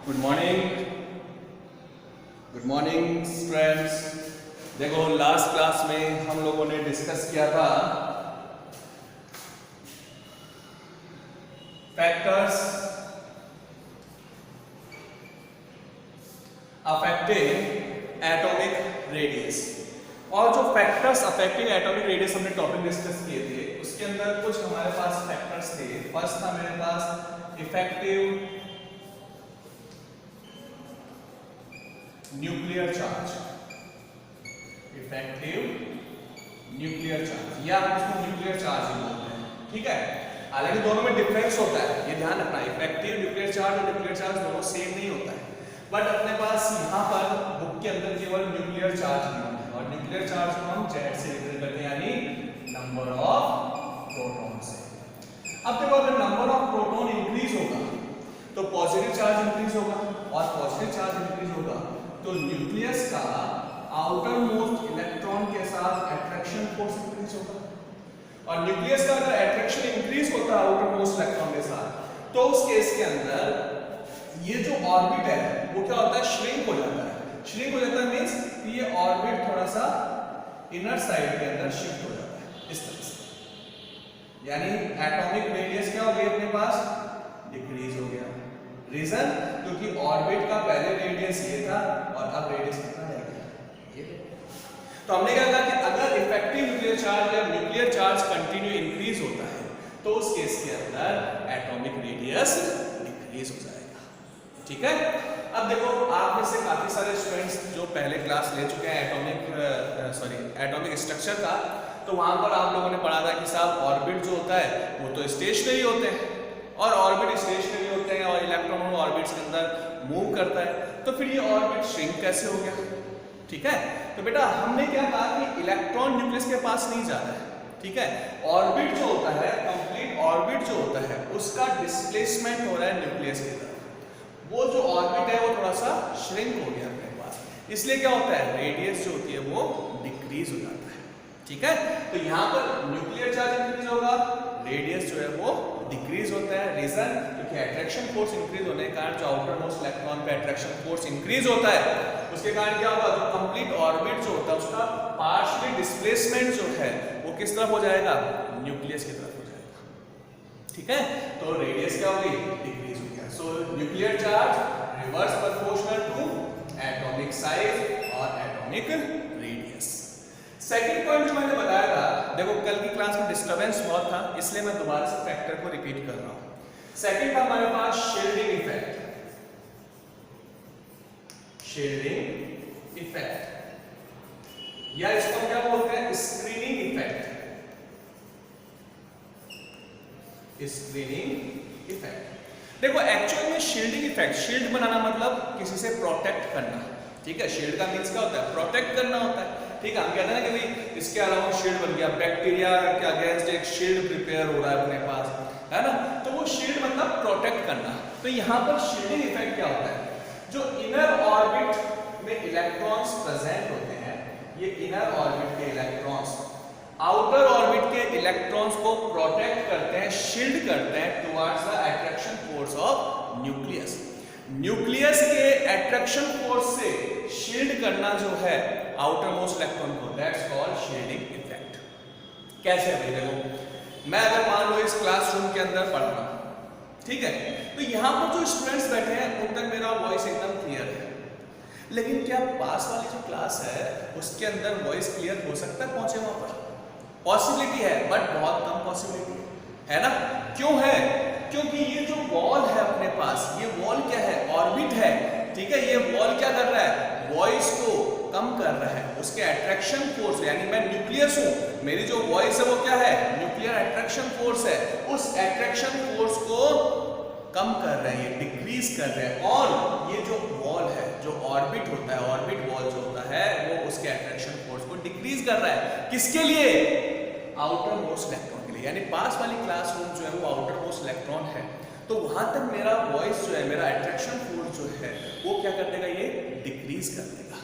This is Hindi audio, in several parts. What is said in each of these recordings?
Good morning, good morning students. देखो लास्ट क्लास में हम लोगों ने डिस्कस किया था फैक्टर्स अफेक्टिंग एटॉमिक रेडियस। और जो फैक्टर्स अफेक्टिंग एटॉमिक रेडियस हमने टॉपिक डिस्कस किए थे उसके अंदर कुछ हमारे पास फैक्टर्स थे। फर्स्ट था मेरे पास effective nuclear charge, effective nuclear charge या हम इसको न्यूक्लियर चार्ज ही बोलते हैं, ठीक है। हालांकि दोनों में डिफरेंस होता है, ये ध्यान रखना। इफेक्टिव न्यूक्लियर चार्ज और न्यूक्लियर चार्ज दोनों सेम नहीं होता है, बट अपने पास यहाँ पर बुक के अंदर केवल न्यूक्लियर चार्ज नहीं है और न्यूक्लियर चार्ज को हम Z से रिप्रेजेंट करते हैं, यानी नंबर ऑफ प्रोटॉन से। अब देखो अगर नंबर ऑफ प्रोटॉन इंक्रीज होगा तो पॉजिटिव चार्ज इंक्रीज होगा और पॉजिटिव चार्ज इंक्रीज होगा तो न्यूक्लियस का आउटर मोस्ट इलेक्ट्रॉन के साथ अट्रैक्शन फोर्स इंक्रीज होगा। और न्यूक्लियस का अगर अट्रैक्शन इंक्रीज होता है आउटर मोस्ट इलेक्ट्रॉन के साथ तो उस केस के अंदर ये जो ऑर्बिट है वो क्या होता है, श्रिंक हो जाता है। श्रिंक हो जाता है मींस ये ऑर्बिट थोड़ा सा इनर साइड के अंदर शिफ्ट हो जाता है इस तरह से, यानी एटॉमिक रेडियस क्या हो गई अपने पास, डिक्रीज हो गया। रीजन क्योंकि ऑर्बिट का पहले रेडियस ये था और अब रेडियस कितना रह गया ये। तो हमने क्या कहा कि अगर इफेक्टिव न्यूक्लियर चार्ज या न्यूक्लियर चार्ज कंटिन्यू इंक्रीज होता है तो उस केस के अंदर एटॉमिक रेडियस डिक्रीज हो जाएगा, ठीक है। अब देखो आप में से काफी सारे स्टूडेंट्स जो पहले क्लास ले चुके हैं एटॉमिक स्ट्रक्चर का, तो वहां पर आप लोगों ने पढ़ा था कि साहब ऑर्बिट जो होता है वो तो स्टेशनरी होते हैं और ऑर्बिट स्टेशनरी होते हैं और इलेक्ट्रॉन ऑर्बिट्स के अंदर मूव करता है, तो फिर ये ऑर्बिट श्रिंक कैसे हो गया, ठीक है। तो बेटा हमने क्या कहा कि इलेक्ट्रॉन न्यूक्लियस के पास नहीं जा रहा है, ठीक है। ऑर्बिट जो होता है, कंप्लीट ऑर्बिट जो होता है उसका डिस्प्लेसमेंट हो रहा है न्यूक्लियस की तरफ। वो जो ऑर्बिट है वो थोड़ा सा श्रिंक हो गया अपने पास, इसलिए क्या होता है, रेडियस जो होती है वो डिक्रीज हो जाता है, ठीक है। तो यहाँ पर न्यूक्लियर चार्ज इंक्रीज होगा, रेडियस जो है वो डिक्रीज होता है। रीजन क्योंकि अट्रैक्शन फोर्स इंक्रीज होने के कारण जो आउटर मोस्ट इलेक्ट्रॉन पे अट्रैक्शन फोर्स इंक्रीज होता है उसके कारण क्या होगा, जो कंप्लीट ऑर्बिट जो होता है उसका पार्शियली डिस्प्लेसमेंट जो है वो किस तरफ हो जाएगा, न्यूक्लियस की तरफ हो जाएगा, ठीक है। तो रेडियस क्या होगी, डिक्रीज हो गया। So nuclear charge reverse proportional to atomic size और एटॉमिक रेडियस। सेकंड पॉइंट जो मैंने बताया था, देखो कल की क्लास में डिस्टरबेंस बहुत था इसलिए मैं दोबारा से फैक्टर को रिपीट कर रहा हूं। सेकंड था हमारे पास शील्डिंग इफेक्ट, शील्डिंग इफेक्ट या इसको क्या बोलते हैं, स्क्रीनिंग इफेक्ट, स्क्रीनिंग इफेक्ट। देखो एक्चुअल में शील्डिंग इफेक्ट, शील्ड बनाना मतलब किसी से प्रोटेक्ट करना, ठीक है। शील्ड का मींस क्या होता है, प्रोटेक्ट करना होता है, ठीक है। हम कहते हैं ना कि भाई इसके अलावा शील्ड बन गया, बैक्टीरिया के अगेंस्ट एक शील्ड प्रिपेयर हो रहा है अपने पास, है ना। तो वो शील्ड मतलब प्रोटेक्ट करना। तो यहाँ पर शील्डिंग इफेक्ट क्या होता है, जो इनर ऑर्बिट में इलेक्ट्रॉन्स प्रेजेंट होते हैं, ये इनर ऑर्बिट के इलेक्ट्रॉन्स आउटर ऑर्बिट के इलेक्ट्रॉन्स को प्रोटेक्ट करते हैं, शील्ड करते हैं towards the attraction force of nucleus. Nucleus के अट्रैक्शन फोर्स से शील्ड करना जो है आउटर मोस्ट इलेक्ट्रॉन को, दैट्स कॉल्ड शील्डिंग इफेक्ट। कैसे भाई, देखो मैं अगर मान लो इस क्लासरूम के अंदर पढ़ रहा हूं, ठीक है, तो यहां पर जो स्टूडेंट्स बैठे हैं उन तक मेरा वॉइस एकदम क्लियर है, लेकिन क्या पास वाली जो क्लास है उसके अंदर वॉइस क्लियर हो सकता है, पहुंचे वहां पर, पॉसिबिलिटी है बट बहुत कम पॉसिबिलिटी है ना। क्यों है, क्योंकि ये जो वॉल है अपने पास, ये वॉल क्या है, ऑर्बिट है, ठीक है। ये वॉल क्या कर रहा है, वॉइस को कम कर रहा है, उसके अट्रैक्शन फोर्स, यानी मैं न्यूक्लियस हूं, मेरी जो वॉइस है वो क्या है, न्यूक्लियर अट्रैक्शन फोर्स है, उस अट्रैक्शन फोर्स को कम कर रहे हैं, डिक्रीज कर रहे हैं। और ये जो वॉल है, जो ऑर्बिट होता है, ऑर्बिट वॉल जो होता है वो उसके अट्रैक्शन फोर्स को डिक्रीज कर रहा है, किसके लिए, आउटर मोस्ट इलेक्ट्रॉन के लिए। यानी पास वाली क्लासरूम जो है वो आउटर मोस्ट इलेक्ट्रॉन है, तो वहां तक मेरा वॉइस जो है, मेरा अट्रैक्शन फोर्स जो है वो क्या कर देगा, ये डिक्रीज कर देगा।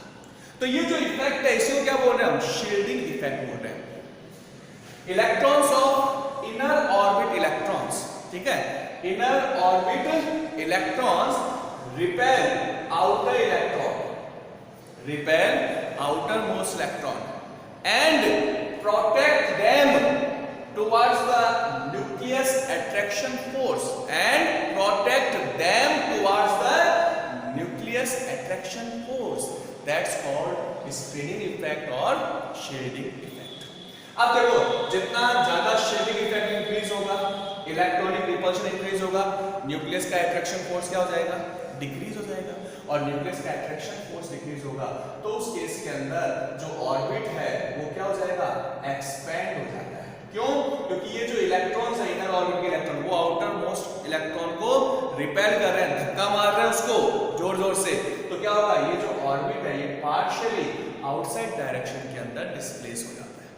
तो ये जो इफेक्ट है इसको क्या बोल रहे हैं हम, शील्डिंग इफेक्ट बोल रहे हैं। Electrons of inner orbit electrons, ठीक है, inner orbit electrons repel outer electron, repel outermost electron and protect them towards the nucleus attraction force, and protect them towards the nucleus attraction force. That's called screening effect और शेडिंग इफेक्ट. अब देखो, जितना ज्यादा शेडिंग इफेक्ट इंक्रीज होगा, इलेक्ट्रॉनिक रिपल्शन इंक्रीज होगा, न्यूक्लियस का अट्रैक्शन फोर्स क्या हो जाएगा, डिक्रीज हो जाएगा. और न्यूक्लियस का अट्रैक्शन फोर्स डिक्रीज होगा तो उस केस के अंदर जो ऑर्बिट है वो क्या हो जाएगा, एक्सपेंड हो जाता है. क्यों? क्योंकि ये जो इलेक्ट्रॉन्स है, इनर ऑर्बिट के इलेक्ट्रॉन, वो आउटर मोस्ट इलेक्ट्रॉन को रिपेल कर रहे हैं, धक्का मार रहे हैं उसको जोर जोर से. तो क्या होगा, ये जो ऑर्बिट है ये पार्शियली आउटसाइड डायरेक्शन के अंदर डिस्प्लेस हो जाता है.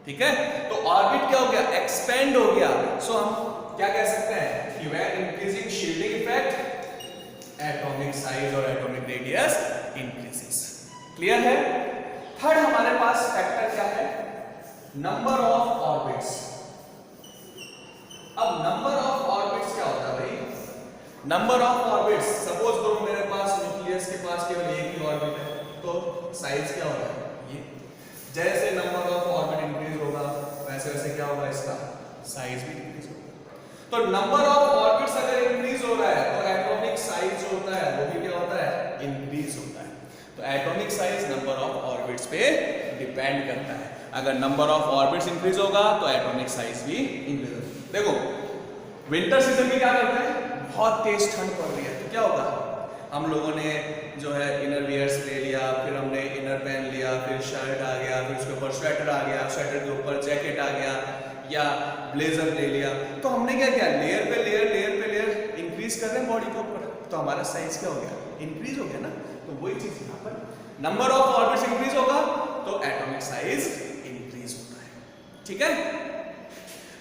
ठीक है, तो ऑर्बिट क्या हो गया, एक्सपेंड हो गया. सो हम क्या कह सकते हैं कि when increasing shielding effect, atomic size और एटॉमिक रेडियस इंक्रीजेस. क्लियर है? थर्ड हमारे पास फैक्टर क्या है, नंबर ऑफ ऑर्बिट्स. अब नंबर ऑफ ऑर्बिट्स क्या होता है भाई, नंबर ऑफ ऑर्बिट्स. सपोज करो मेरे पास न्यूक्लियस के पास केवल एक ही ऑर्बिट है, तो साइज क्या होगा ये. जैसे नंबर ऑफ ऑर्बिट इंक्रीज होगा वैसे वैसे क्या होगा, इसका साइज भी इंक्रीज होगा. तो नंबर ऑफ ऑर्बिट्स अगर इंक्रीज हो रहा है तो एटॉमिक साइज जो होता है वो भी क्या होता है, इंक्रीज होता है. तो atomic size number of orbits पे डिपेंड करता है. अगर नंबर ऑफ ऑर्बिट्स इंक्रीज होगा तो एटॉमिक साइज भी इंक्रीज होगा. देखो विंटर सीजन में क्या करते हैं, बहुत तेज ठंड पड़ रही है तो क्या होगा, हम लोगों ने जो है इनर वियर्स ले लिया, फिर हमने इनर पहन लिया, फिर शर्ट आ गया, फिर उसके ऊपर स्वेटर आ गया, स्वेटर के ऊपर जैकेट आ गया या ब्लेजर ले लिया. तो हमने क्या किया, लेयर पे लेयर इंक्रीज कर रहे हैं बॉडी के ऊपर, तो हमारा साइज क्या हो गया, इंक्रीज हो गया ना. तो वही चीज यहाँ पर नंबर ऑफ ऑर्बिट्स इंक्रीज होगा तो एटॉमिक साइज इंक्रीज होता है. ठीक है,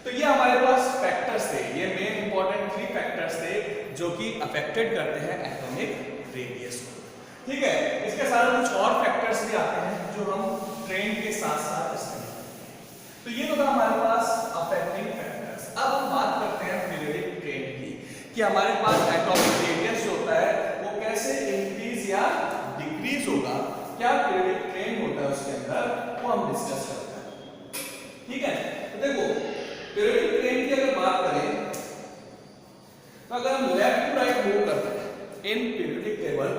तो ये हमारे पास फैक्टर्स थे, ये मेन इंपॉर्टेंट 3 फैक्टर्स थे जो कि अफेक्टेड करते हैं एटॉमिक रेडियस को. ठीक है, इसके साथ कुछ और फैक्टर्स भी आते हैं जो हम ट्रेंड के साथ साथ इस्तेमाल करते हैं. तो ये तो था हमारे पास अफेक्टिंग फैक्टर्स. अब हम बात करते हैं पीरियोडिक ट्रेंड की, कि हमारे पास एटॉमिक रेडियस जो होता है वो कैसे इंक्रीज या डिक्रीज होगा, क्या पीरियोडिक ट्रेंड होता है उसके अंदर, वो हम डिस्कस करते हैं. ठीक है, तो देखो पीरियोडिक ट्रेंड की अगर बात करें तो अगर हम लेफ्ट टू राइट मूव करते हैं in periodic table,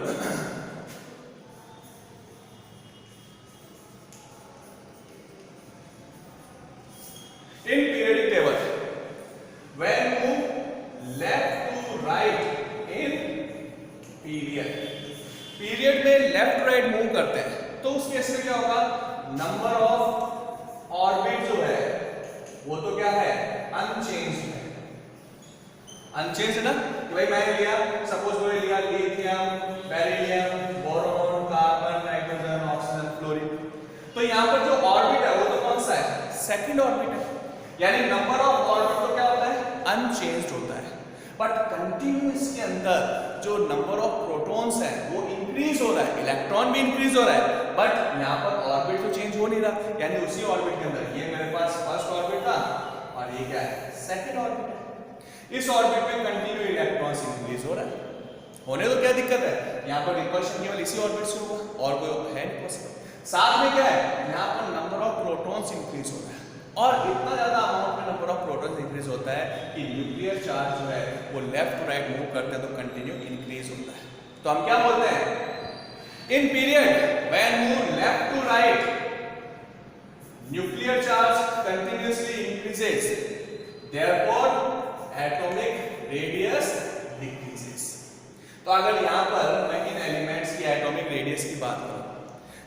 in periodic table when move left to right in period में लेफ्ट टू राइट मूव करते हैं तो उस केस में क्या होगा, नंबर ऑफ ऑर्बिट जो है वो तो क्या है, अनचेंज्ड है. अनचेंज्ड है ना, कि भाई मैंने लिया, सपोज मैंने लिया lithium, beryllium, boron, carbon, nitrogen, oxygen, fluorine. तो यहाँ पर जो ऑर्बिट है वो तो कौन सा है, सेकंड ऑर्बिट है. यानी नंबर ऑफ ऑर्बिट तो क्या होता है, अनचेंज्ड होता है. बट कंटिन्यूअस के अंदर जो नंबर ऑफ प्रोटॉन्स है वो इंक्रीज हो रहा है, इलेक्ट्रॉन भी इंक्रीज हो रहा है, बट यहाँ पर ऑर्बिट तो चेंज हो नहीं रहा. यानी उसी ऑर्बिट के अंदर ये मेरे पास फर्स्ट ऑर्बिट था और ये क्या है, सेकंड ऑर्बिट है. इस ऑर्बिट में कंटिन्यू इलेक्ट्रॉन्स इंक्रीज हो रहा है. होने तो क्या दिक्कत है, यहाँ पर रिपल्शन केवल इसी ऑर्बिट से होगा और कोई है नहीं पॉसिबल. साथ में क्या है, यहाँ पर नंबर ऑफ प्रोटॉन्स इंक्रीज हो रहा है और इतना ज्यादा अमाउंट में नंबर ऑफ प्रोटॉन्स इंक्रीज होता है कि न्यूक्लियर चार्ज जो है वो लेफ्ट टू राइट मूव करते हैं तो कंटिन्यू इंक्रीज होता है. तो हम क्या बोलते हैं, in period when move left to right nuclear charge continuously increases, therefore atomic radius decreases. तो अगर यहाँ पर मैं इन एलिमेंट्स की एटॉमिक रेडियस की बात करूं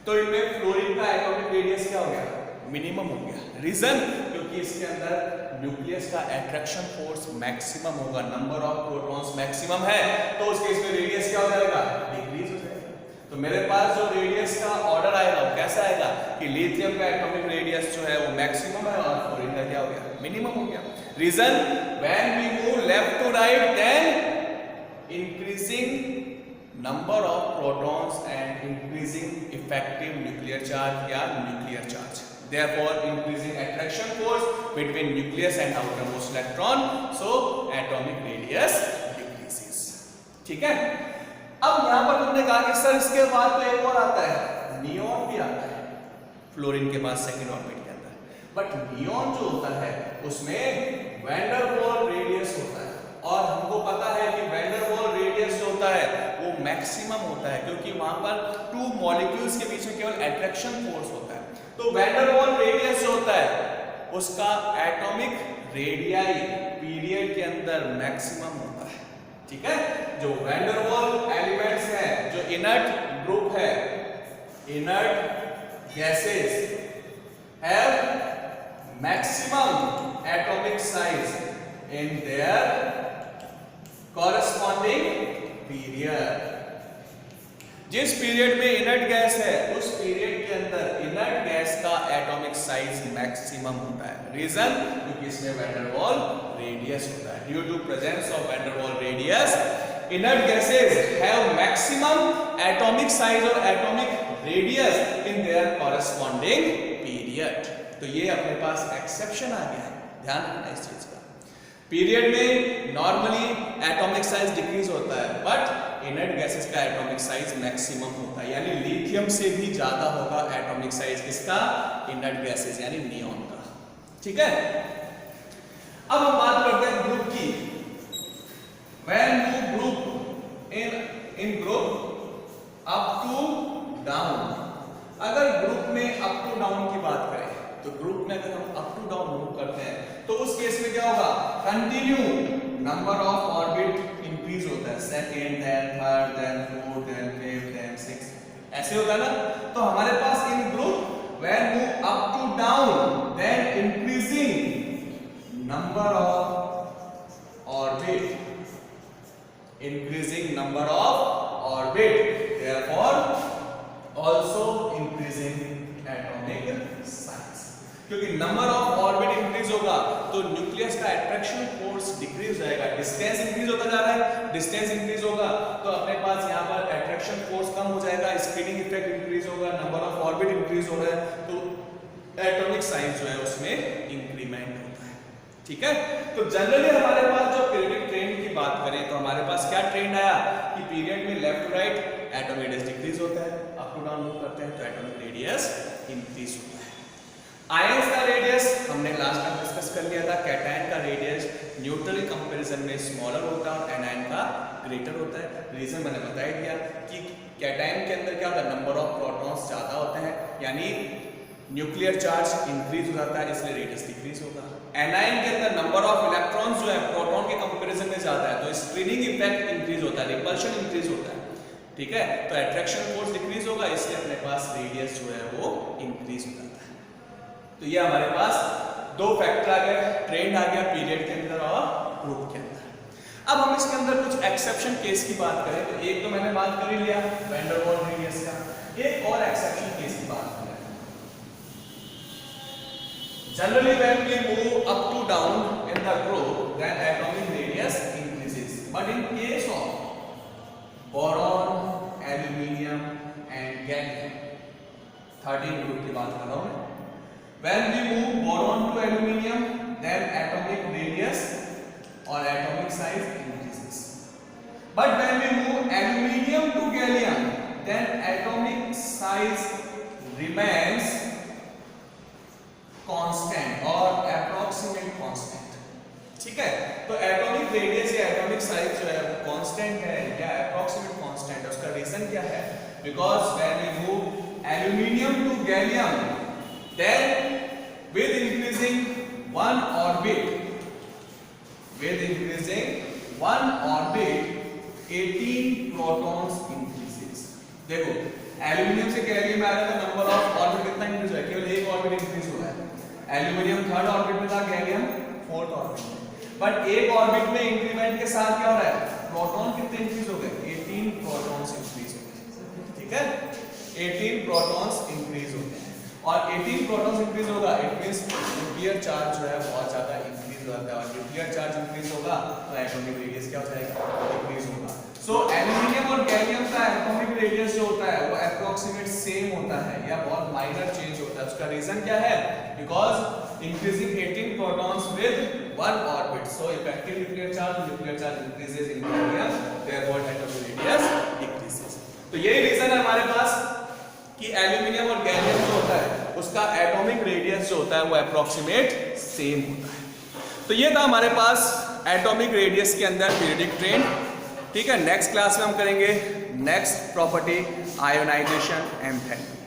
तो इनमें फ्लोरीन का एटॉमिक रेडियस क्या हो गया, मिनिमम हो गया. रीजन, क्योंकि इसके अंदर न्यूक्लियस का अट्रैक्शन फोर्स मैक्सिमम होगा, नंबर ऑफ प्रोटॉन्स मैक्सिमम है, तो उस केस में रेडियस क्या हो जाएगा, डिक्रीज हो जाएगा. तो मेरे पास जो रेडियस का ऑर्डर आएगा वो कैसा आएगा कि लिथियम का एटॉमिक रेडियस जो है वो मैक्सिमम है और फ्लोरीन का क्या हो गया, मिनिमम हो गया. Reason, when we move left to right then increasing number of protons and increasing effective nuclear charge या nuclear charge, therefore increasing attraction force between nucleus and outermost electron, so atomic radius decreases. ठीक है, अब यहां पर तुमने कहा कि सर इसके बाद तो एक और आता है, नियॉन भी आता है फ्लोरीन के बाद सेकंड ऑर्बिट के अंदर, बट नियॉन जो होता है उसमें वैन डेर वाल्स रेडियस होता है, और हमको पता है कि वैन डेर वाल्स रेडियस जो होता है वो मैक्सिमम होता है, क्योंकि वहां पर टू मॉलिक्यूल्स के बीच में केवल अट्रैक्शन फोर्स होता है। तो वैन डेर वाल्स रेडियस जो होता है उसका एटॉमिक रेडियाई पीरियड के अंदर मैक्सिमम होता है, ठीक है। जो वैन डेर वाल्स एलिमेंट्स हैं, जो इनर्ट ग्रुप है, inert gases have maximum atomic size in their corresponding period. जिस पीरियड में इनर्ट गैस है उस पीरियड के अंदर इनर्ट गैस का एटॉमिक साइज मैक्सिमम होता है। रीजन, क्योंकि इसमें वैन डेर वाल्स रेडियस होता है। Due to presence of van der Waals radius inert gases have maximum atomic size और atomic radius in their corresponding period. तो ये अपने पास एक्सेप्शन आ गया है, ध्यान रखना इस चीज का। पीरियड में नॉर्मली एटॉमिक साइज डिक्रीज होता है, बट इनर्ट गैसेस का एटॉमिक साइज मैक्सिमम होता है, यानी लिथियम से भी ज्यादा होगा एटॉमिक साइज किसका, इनर्ट गैसेस यानी नियॉन का, ठीक है। अब हम बात करते हैं ग्रुप की। When you group in group up to down, अगर ग्रुप में अप टू डाउन की बात करें तो ग्रुप में अगर हम अप टू डाउन मूव करते हैं तो उस केस में क्या होगा, continue number of orbit increase होता है, second then third then fourth then fifth then sixth, ऐसे होता है ना। तो हमारे पास in group when move up to down then increasing number of orbit, increasing number of orbit, therefore also increasing atomic size। क्योंकि नंबर ऑफ ऑर्बिट इंक्रीज होगा तो न्यूक्लियस का अट्रैक्शन फोर्स डिक्रीज जाएगा, डिस्टेंस इंक्रीज होता जा रहा है, डिस्टेंस इंक्रीज होगा तो अपने पास यहाँ पर अट्रैक्शन फोर्स कम हो जाएगा, स्क्रीनिंग इफेक्ट इंक्रीज होगा, नंबर ऑफ ऑर्बिट इंक्रीज हो रहा है तो एटॉमिक साइज जो है उसमें इंक्रीमेंट होता है, ठीक है। तो जनरली हमारे पास जो पीरियडिक ट्रेंड की बात करें तो हमारे पास क्या ट्रेंड आया कि पीरियड में left to right atomic radius decrease होता है, अप टू डाउन मूव करते हैं तो एटॉमिक रेडियस इंक्रीज होता है। आयंस का रेडियस हमने लास्ट टाइम डिस्कस कर लिया था, कैटायन का रेडियस न्यूट्रल कंपैरिजन में स्मॉलर होता है और एनायन का ग्रेटर होता है। रीजन मैंने बता ही दिया कि कैटायन के अंदर क्या होता है, नंबर ऑफ प्रोटॉन्स ज्यादा होते हैं, यानी न्यूक्लियर चार्ज इंक्रीज हो जाता है इसलिए रेडियस डिक्रीज होगा। एनायन के अंदर नंबर ऑफ इलेक्ट्रॉन्स जो है प्रोटॉन के कंपैरिजन में ज्यादा है तो स्क्रीनिंग इफेक्ट इंक्रीज होता है, रिपल्शन इंक्रीज होता है, ठीक है। तो अट्रैक्शन फोर्स डिक्रीज होगा इसलिए अपने पास रेडियस जो है वो इंक्रीज हो जाता है। तो ये हमारे पास दो फैक्टर आ गए, ट्रेंड आ गया पीरियड के अंदर और ग्रुप के अंदर। अब हम इसके अंदर कुछ एक्सेप्शन केस की बात करें तो एक तो मैंने बात कर ही लिया वैन डेर वाल्स रेडियस का, एक और एक्सेप्शन केस की बात करें। Generally when we move up to down in the group then atomic radius increases, but in case of boron, aluminium and gallium, 13 group की बात कर रहा हूँ मैं। When we move boron to aluminium then atomic radius or atomic size increases, but when we move aluminium to gallium then atomic size remains constant और अप्रोक्सीमेट कांस्टेंट, ठीक है। तो एटॉमिक रेडियस या एटॉमिक साइज जो है वो कांस्टेंट है या अप्रोक्सीमेट कांस्टेंट है। उसका रीजन क्या है, because when we move aluminium to gallium then with increasing one orbit 18 protons increases. देखो एल्यूमिनियम से गैलियम में आया तो नंबर ऑफ ऑर्बिट कितना इंक्रीज हुआ है, केवल एक ऑर्बिट इंक्रीज हुआ है। एल्यूमिनियम थर्ड ऑर्बिट में था, गैलियम फोर्थ ऑर्बिट में, बट एक ऑर्बिट में इंक्रीमेंट के साथ क्या हो रहा है, प्रोटॉन कितने इंक्रीज हो गए, 18 प्रोटॉन्स इंक्रीज हो गए, ठीक है। 18 प्रोटॉन्स इंक्रीज होते हैं और 18 प्रोटॉन्स इंक्रीज होगा इट मींस न्यूक्लियर चार्ज जो है बहुत ज्यादा इंक्रीज हो जाता है और न्यूक्लियर चार्ज इंक्रीज होगा तो एटॉमिक रेडियस क्या हो जाएगा, इंक्रीज होगा। सो एल्यूमिनियम और गैलियम का एटॉमिक रेडियस जो होता है वो अप्रोक्सीमेट सेम होता है या बहुत माइनर चेंज होता है। उसका रीजन क्या है, because increasing 18 protons with one orbit, so effective nuclear charge increases in gallium, therefore atomic radius तो यही रीजन है हमारे पास कि एल्यूमिनियम और गैलियम जो होता है उसका एटॉमिक रेडियस जो होता है वो अप्रोक्सीमेट सेम होता है। तो ये था हमारे पास एटॉमिक रेडियस के अंदर पीरियडिक ट्रेंड। ठीक है, नेक्स्ट क्लास में हम करेंगे नेक्स्ट प्रॉपर्टी आयोनाइजेशन M10।